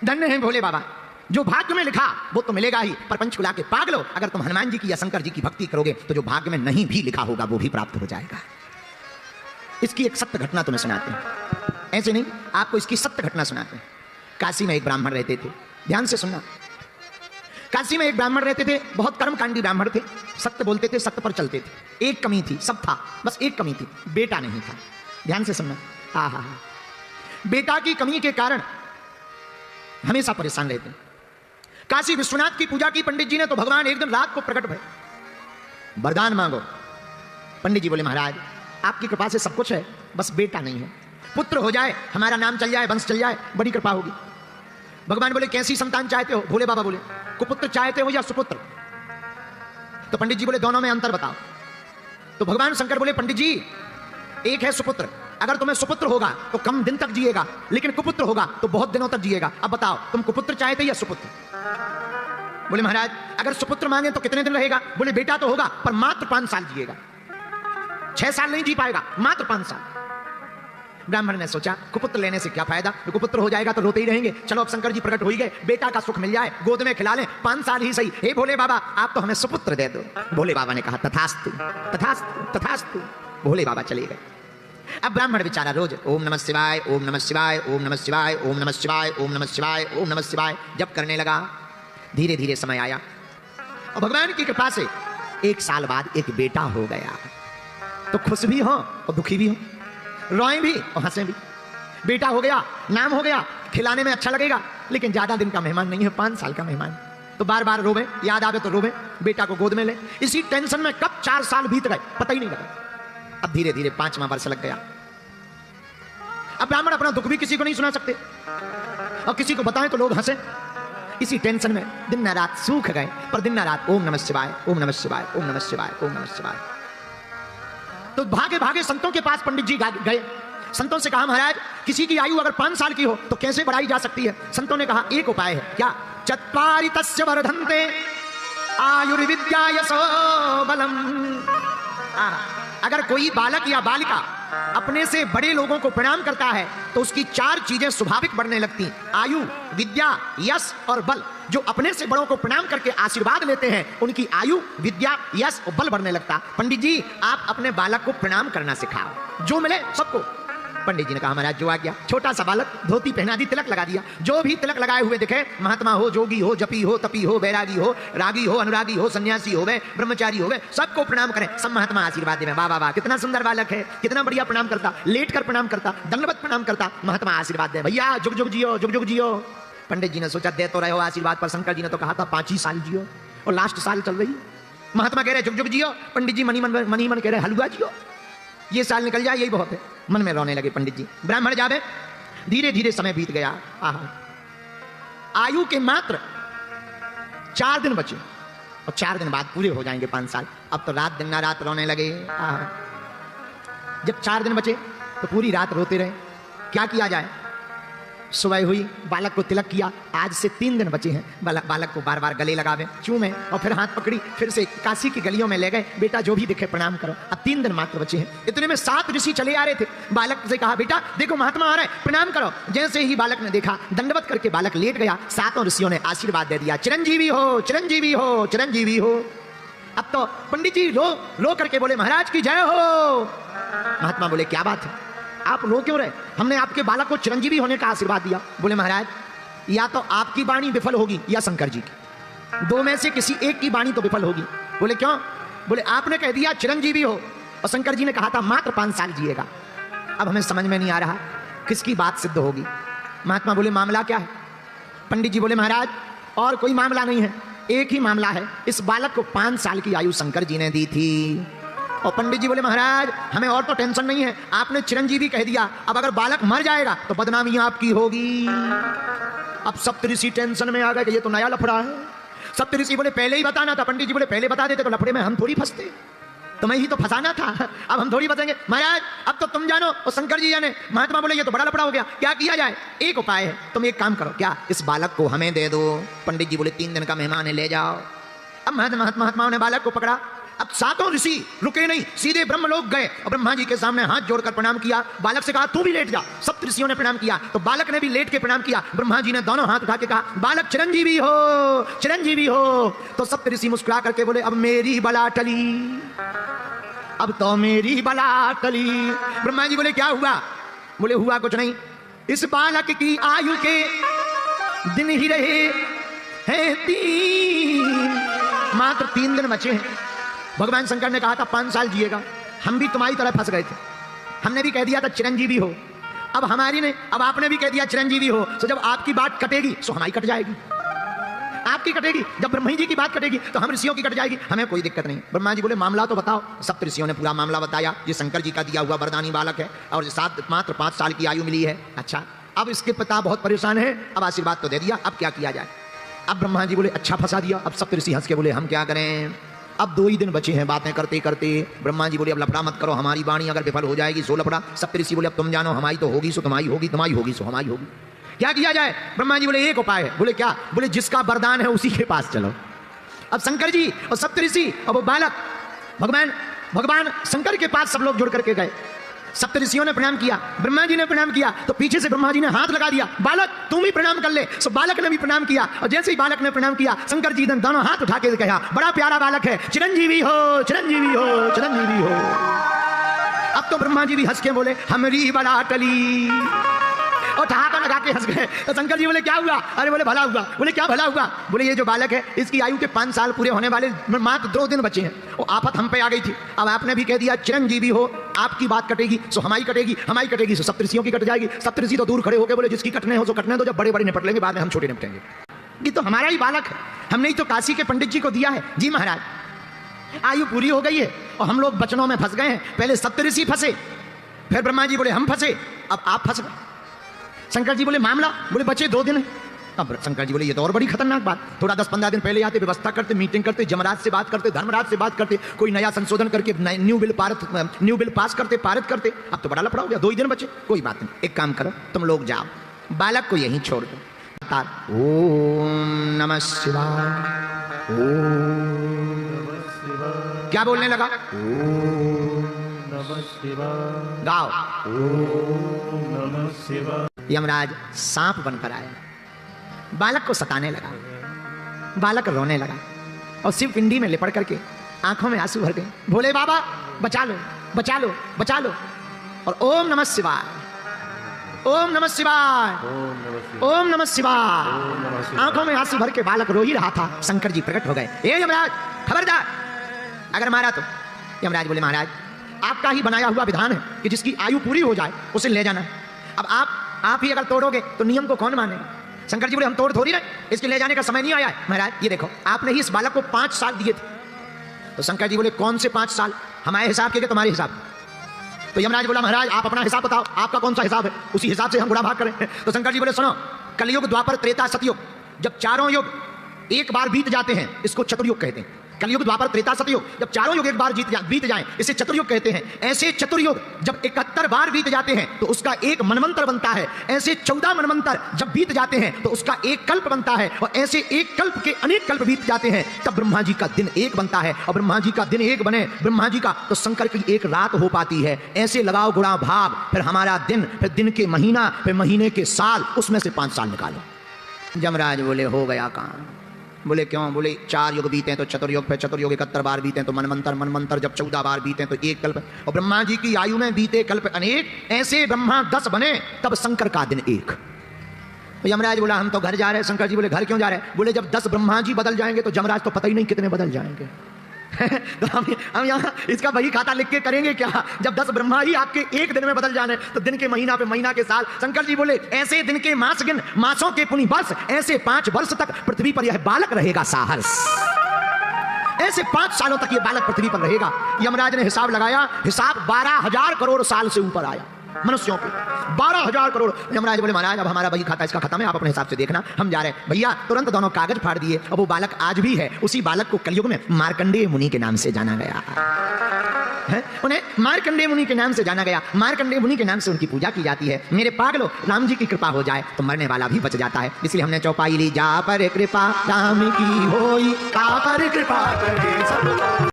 धन्य है भोले बाबा, जो भाग्य में लिखा वो तो मिलेगा ही, पर पंचकुला के पागलो, अगर तुम हनुमान जी की या शंकर जी की भक्ति करोगे तो जो भाग्य में नहीं भी लिखा होगा वो भी प्राप्त हो जाएगा। इसकी एक सत्य घटना तुम्हें सुनाते हैं, ऐसे नहीं, आपको इसकी सत्य घटना सुनाते हैं। काशी में एक ब्राह्मण रहते थे, ध्यान से सुनना। काशी में एक ब्राह्मण रहते थे, बहुत कर्मकांडी ब्राह्मण थे, सत्य बोलते थे, सत्य पर चलते थे। एक कमी थी, सब था, बस एक कमी थी, बेटा नहीं था। ध्यान से सुनना। हाँ, बेटा की कमी के कारण हमेशा परेशान रहते। काशी विश्वनाथ की पूजा की पंडित जी ने, तो भगवान एक दिन रात को प्रकट भय, वरदान मांगो। पंडित जी बोले महाराज आपकी कृपा से सब कुछ है, बस बेटा नहीं है, पुत्र हो जाए, हमारा नाम चल जाए, वंश चल जाए, बड़ी कृपा होगी। भगवान बोले कैसी संतान चाहते हो? भोले बाबा बोले कुपुत्र चाहते हो या सुपुत्र? तो पंडित जी बोले दोनों में अंतर बताओ। तो भगवान शंकर बोले पंडित जी एक है सुपुत्र, अगर तुम्हें सुपुत्र होगा तो कम दिन तक जिएगा, लेकिन कुपुत्र होगा तो बहुत दिनों तक जिएगा। अब बताओ तुम कुपुत्र चाहते या सुपुत्र? बोले महाराज अगर सुपुत्र मांगे तो कितने दिन रहेगा? बोले बेटा तो होगा पर मात्र 5 साल जिएगा, 6 साल नहीं जी पाएगा, मात्र 5 साल। ब्राह्मण ने सोचा कुपुत्र लेने से क्या फायदा, कुपुत्र हो जाएगा तो रोते ही रहेंगे, चलो अब शंकर जी प्रकट हो ही गए, बेटा का सुख मिल जाए, गोद में खिला लें, 5 साल ही सही। हे भोले बाबा आप तो हमें सुपुत्र दे दो। भोले बाबा ने कहा तथास्तु तथास्तु तथास्तु। भोले बाबा चले गए। अब ब्राह्मण बेचारा रोज ओम नमः शिवाय, ओम नमः शिवाय, ओम नमः शिवाय, ओम नमः शिवाय, ओम नमः शिवाय, ओम नमः शिवाय जप करने लगा। धीरे धीरे समय आया और भगवान की कृपा से 1 साल बाद एक बेटा हो गया। तो खुश भी हो और दुखी भी हो, रोए भी और हंसे भी। बेटा हो गया, नाम हो गया, खिलाने में अच्छा लगेगा, लेकिन ज्यादा दिन का मेहमान नहीं है, 5 साल का मेहमान। तो बार बार रोवे, याद आवे तो रोवे, बेटा को गोद में ले। इसी टेंशन में कब 4 साल बीत गए पता ही नहीं लगा। अब धीरे धीरे 5वां वर्ष लग गया। अब ब्राह्मण अपना दुख भी किसी को नहीं सुना सकते और किसी को बताएं तो लोग हंसे। इसी टेंशन में दिन रात सूख गए, पर दिन रात ओम नमः शिवाय, ओम नमः शिवाय, ओम नमः शिवाय, ओम नमः शिवाय। तो भागे भागे संतों के पास पंडित जी गए। संतों से कहा महाराज किसी की आयु अगर 5 साल की हो तो कैसे बढ़ाई जा सकती है? संतों ने कहा एक उपाय है। क्या? चत्वारि तस्य वर्धन्ते आयुर्विद्या यशो बलम। अगर कोई बालक या बालिका अपने से बड़े लोगों को प्रणाम करता है तो उसकी 4 चीजें स्वाभाविक बढ़ने लगती, आयु, विद्या, यश और बल। जो अपने से बड़ों को प्रणाम करके आशीर्वाद लेते हैं उनकी आयु, विद्या, यश और बल बढ़ने लगता। पंडित जी आप अपने बालक को प्रणाम करना सिखाओ, जो मिले सबको। पंडित जी ने कहा महाराज जो आ गया। छोटा सा बालक, धोती पहना दी, तिलक लगा दिया। जो भी तिलक लगाए हुए दिखे, महात्मा हो, जोगी हो, जपी हो, तपी हो, बैरागी हो, रागी हो, अनुरागी हो, सन्यासी हो गए, ब्रह्मचारी हो गए, सबको प्रणाम करें। सब महात्मा आशीर्वाद दें। वाह वाह वाह कितना सुंदर बालक है, कितना बढ़िया प्रणाम करता, लेट कर प्रणाम करता, दंडवत प्रणाम करता। महात्मा आशीर्वाद दे, भैया जुग जुग जियो, जुग जुग जियो। पंडित जी ने सोचा दे तो रहे हो आशीर्वाद, पर शंकर जी ने तो कहा था 5 ही साल जियो और लास्ट साल चल रही। महात्मा कह रहे जुग जुग जियो, पंडित जी मनी मन कह रहे हलवा जियो, ये साल निकल जाए यही बहुत है। मन में रोने लगे पंडित जी। ब्राह्मण जावे। धीरे धीरे समय बीत गया। आयु के मात्र 4 दिन बचे और 4 दिन बाद पूरे हो जाएंगे 5 साल। अब तो रात दिन रात रोने लगे। जब 4 दिन बचे तो पूरी रात रोते रहे। क्या किया जाए? सुबह हुई, बालक को तिलक किया। आज से 3 दिन बचे हैं। बालक को बार बार गले लगावे, चूमे और फिर हाथ पकड़ी, फिर से काशी की गलियों में ले गए। बेटा जो भी दिखे प्रणाम करो। अब 3 दिन मात्र बचे हैं। इतने में 7 ऋषि चले आ रहे थे। बालक से कहा बेटा देखो महात्मा आ रहे हैं, प्रणाम करो। जैसे ही बालक ने देखा, दंडवत करके बालक लेट गया। 7 ऋषियों ने आशीर्वाद दे दिया, चिरंजीवी हो, चिरंजीवी हो, चिरंजीवी हो। अब तो पंडित जी रो करके बोले महाराज की जय हो। महात्मा बोले क्या बात है, आप रो क्यों रहे? हमने आपके बालक को चिरंजीवी होने का आशीर्वाद दिया। बोले महाराज या तो आपकी वाणी विफल होगी या शंकर जी की, 2 में से किसी एक की वाणी तो विफल होगी। बोले क्यों? बोले आपने कह दिया चिरंजीवी हो और शंकर जी ने कहा था मात्र 5 साल जिएगा। अब हमें समझ में नहीं आ रहा किसकी बात सिद्ध होगी। महात्मा बोले मामला क्या है? पंडित जी बोले महाराज और कोई मामला नहीं है, एक ही मामला है। इस बालक को 5 साल की आयु शंकर जी ने दी थी। और पंडित जी बोले महाराज हमें और तो टेंशन नहीं है, आपने चिरंजीवी कह दिया, अब अगर बालक मर जाएगा तो बदनामी आपकी होगी। अब सप्तऋषि टेंशन में आ गए कि ये तो नया लफड़ा है। सप्तऋषि बोले पहले ही बताना था। पंडित जी बोले पहले बता देते तो लफड़े में हम थोड़ी फंसते, तुम्हें ही तो फंसाना था, अब हम थोड़ी बचेंगे। महाराज अब तो तुम जानो और शंकर जी जाने। महात्मा बोले ये तो बड़ा लफड़ा हो गया, क्या किया जाए? एक उपाय है, तुम एक काम करो। क्या? इस बालक को हमें दे दो। पंडित जी बोले 3 दिन का मेहमान है, ले जाओ। अब महात्माओं ने बालक को पकड़ा, अब सातों ऋषि रुके नहीं, सीधे ब्रह्मलोक गए और ब्रह्मा जी के सामने हाथ जोड़कर प्रणाम किया। बालक से कहा तू भी लेट जा। सप्त ऋषियों ने प्रणाम किया तो बालक ने भी लेट के प्रणाम किया। ब्रह्मा जी ने दोनों हाथ उठा के कहा बालक चिरंजीवी हो, चिरंजीवी हो। तो सप्त ऋषि मुस्कुरा करके बोले अब मेरी बला टली, अब तो मेरी बला टली। ब्रह्मा जी बोले क्या हुआ? बोले हुआ कुछ नहीं, इस बालक की आयु के दिन ही रहे हैं 3, मात्र 3 दिन बचे हैं। भगवान शंकर ने कहा था 5 साल जिएगा। हम भी तुम्हारी तरह फंस गए थे, हमने भी कह दिया था चिरंजीवी हो। अब आपने भी कह दिया चिरंजीवी हो, तो जब आपकी बात कटेगी तो हमारी कट जाएगी। आपकी कटेगी, जब ब्रह्मा जी की बात कटेगी तो हम ऋषियों की कट जाएगी, हमें कोई दिक्कत नहीं। ब्रह्मा जी बोले मामला तो बताओ। सप्त ऋषियों ने पूरा मामला बताया। ये शंकर जी का दिया हुआ वरदानी बालक है और मात्र 5 साल की आयु मिली है। अच्छा, अब इसके पिता बहुत परेशान है, अब आशीर्वाद तो दे दिया, अब क्या किया जाए? अब ब्रह्मा जी बोले अच्छा फंसा दिया। अब सप्त ऋषि हंस के बोले हम क्या करें, अब 2 ही दिन बचे हैं बातें करते करते। ब्रह्मा जी बोले अब लफड़ा मत करो, हमारी वाणी अगर विफल हो जाएगी सो लफड़ा। सप्त ऋषि बोले अब तुम जानो, हमारी तो होगी सो तुम्हारी होगी, तुम्हारी होगी सो हमारी होगी। क्या किया जाए? ब्रह्मा जी बोले एक उपाय है। बोले क्या? बोले जिसका वरदान है उसी के पास चलो। अब शंकर जी और सप्त ऋषि और वो बालक भगवान शंकर के पास सब लोग जुड़ करके गए। सप्त ऋषियों ने प्रणाम किया, ब्रह्मा जी ने प्रणाम किया, तो पीछे से ब्रह्मा जी ने हाथ लगा दिया, बालक तुम भी प्रणाम कर ले। सो बालक ने भी प्रणाम किया और जैसे ही बालक ने प्रणाम किया शंकर जी ने दोनों हाथ उठा के कहा बड़ा प्यारा बालक है, चिरंजीवी हो, चिरंजीवी हो, चिरंजीवी हो। अब तो ब्रह्मा जी भी हंस के बोले हमारी बड़ा टली और ठहाका लगा के हंस गए। तो शंकर जी बोले क्या हुआ? अरे बोले भला हुआ। बोले क्या भला हुआ? बोले ये जो बालक है इसकी आयु के 5 साल पूरे होने वाले मात्र 2 दिन बचे हैं और आफत हम पे आ गई थी। अब आपने भी कह दिया चिरंजीवी हो, आपकी बात कटेगी सो हमारी कटेगी, हमारी कटेगी सो सप्तऋषियों की कट जाएगी। सप्तऋषि तो दूर खड़े होकर बोले जिसकी कटने हो सो कटने दो, जब बड़े बड़े निपट लेंगे बाद में हम छोटे निपटेंगे। ये तो हमारा ही बालक है, हमने ही तो काशी के पंडित जी को दिया है। जी महाराज, आयु पूरी हो गई है और हम लोग बचनों में फंस गए हैं। पहले सप्तऋषि फंसे, फिर ब्रह्मा जी बोले हम फंसे, अब आप फंस गए। शंकर जी बोले मामला? बोले बचे 2 दिन। अब शंकर जी बोले ये तो और बड़ी खतरनाक बात। थोड़ा 10-15 दिन पहले आते, व्यवस्था करते, मीटिंग करते, जमराज से बात करते, धर्मराज से बात करते, कोई नया संशोधन करके न्यू बिल पास करते, पारित करते। अब तो बड़ा लफड़ा हो गया, 2 ही दिन बचे। कोई बात नहीं, एक काम करो तुम लोग जाओ, बालक को यहीं छोड़ दो। ओम नमः शिवाय, ओम क्या बोलने लगा? ओम नमः शिवाय गाओ। ओम नमः शिवाय। यमराज सांप बनकर आया, बालक को सताने लगा, बालक रोने लगा और शिव पिंडी में लिपट करके आंखों में आंसू भर गए। भोले बाबा बचा लो, बचा लो, बचा लो। और ओम नमः शिवाय, ओम नमः शिवाय, ओम नमः शिवाय। आंखों में आंसू भर के बालक रो ही रहा था। शंकर जी प्रकट हो गए। ए यमराज खबरदार, अगर मारा तो। यमराज बोले महाराज आपका ही बनाया हुआ विधान है कि जिसकी आयु पूरी हो जाए उसे ले जाना। अब आप ही अगर तोड़ोगे तो नियम को कौन मानेगा? शंकर जी बोले हम तोड़ थोड़ी रहे, इसके ले जाने का समय नहीं आया है। महाराज ये देखो आपने ही इस बालक को 5 साल दिए थे। तो शंकर जी बोले कौन से 5 साल? हमारे हिसाब के तुम्हारे हिसाब? तो यमराज बोला महाराज आप अपना हिसाब बताओ, आपका कौन सा हिसाब है, उसी हिसाब से हम गुणा भाग करें। तो शंकर जी बोले सुनो, कलयुग, द्वापर, त्रेता, सतयुग, जब चारों युग एक बार बीत जाते हैं इसको चतुर्युग कहते हैं। कलयुग, द्वापर, त्रेता, सतयुग, जब चारों युग एक बार बीत जाएं इसे चतुर्युग कहते हैं। ऐसे चतुर्युग जब 71 बार बीत जाते हैं तो उसका एक मनवंतर बनता है। ऐसे 14 मनवंतर जब बीत जाते हैं तो उसका एक कल्प बनता है। और ऐसे एक कल्प के अनेक कल्प बीत जाते हैं तब ब्रह्मा जी का दिन एक बनता है। और ब्रह्मा जी का दिन एक बने ब्रह्मा जी का तो शंकर की एक रात हो पाती है। ऐसे लगाओ गुणा भाग, फिर हमारा दिन, फिर दिन के महीना, फिर महीने के साल, उसमें से 5 साल निकालो। यमराज बोले हो गया काम। बोले क्यों? बोले 4 युग बीते तो चतुर्युग, फिर चतुर्युग 71 बार बीते तो मनमंत्र, मनमंत्र जब 14 बार बीते तो एक कल्प। और ब्रह्मा जी की आयु में बीते कल्प अनेक। ऐसे ब्रह्मा 10 बने तब शंकर का दिन 1। तो यमराज बोला हम तो घर जा रहे हैं। शंकर जी बोले घर क्यों जा रहे हैं? बोले जब 10 ब्रह्मा जी बदल जाएंगे तो यमराज तो पता ही नहीं कितने बदल जाएंगे। तो हम यहाँ इसका वही खाता लिख के करेंगे क्या? जब 10 ब्रह्मा ही आपके एक दिन में बदल जाने तो दिन के महीना पे महीना के साल। शंकर जी बोले ऐसे दिन के मास गिन, मासों के पुनि वर्ष, ऐसे 5 वर्ष तक पृथ्वी पर यह बालक रहेगा साहस। ऐसे 5 सालों तक यह बालक पृथ्वी पर रहेगा। यमराज ने हिसाब लगाया, हिसाब 12,000 करोड़ साल से ऊपर आया मनुष्यों के, 12,000 करोड़। यमराज बोले महाराज अब हमारा वही खाता इसका खत्म है, आप अपने हिसाब से देखना, हम जा रहे हैं। भैया तुरंत दोनों कागज फाड़ दिए। और वो बालक आज भी है। उसी बालक को कलयुग में मार्कंडेय मुनि के नाम से जाना गया है। उन्हें मार्कंडेय मुनि के नाम से जाना गया। मार्कंडेय मुनि के नाम से उनकी पूजा की जाती है। मेरे पागलों, राम जी की कृपा हो जाए तो मरने वाला भी बच जाता है। इसलिए हमने चौपाई ली, जा पर कृपा राम की होई, का पर कृपा करे सब।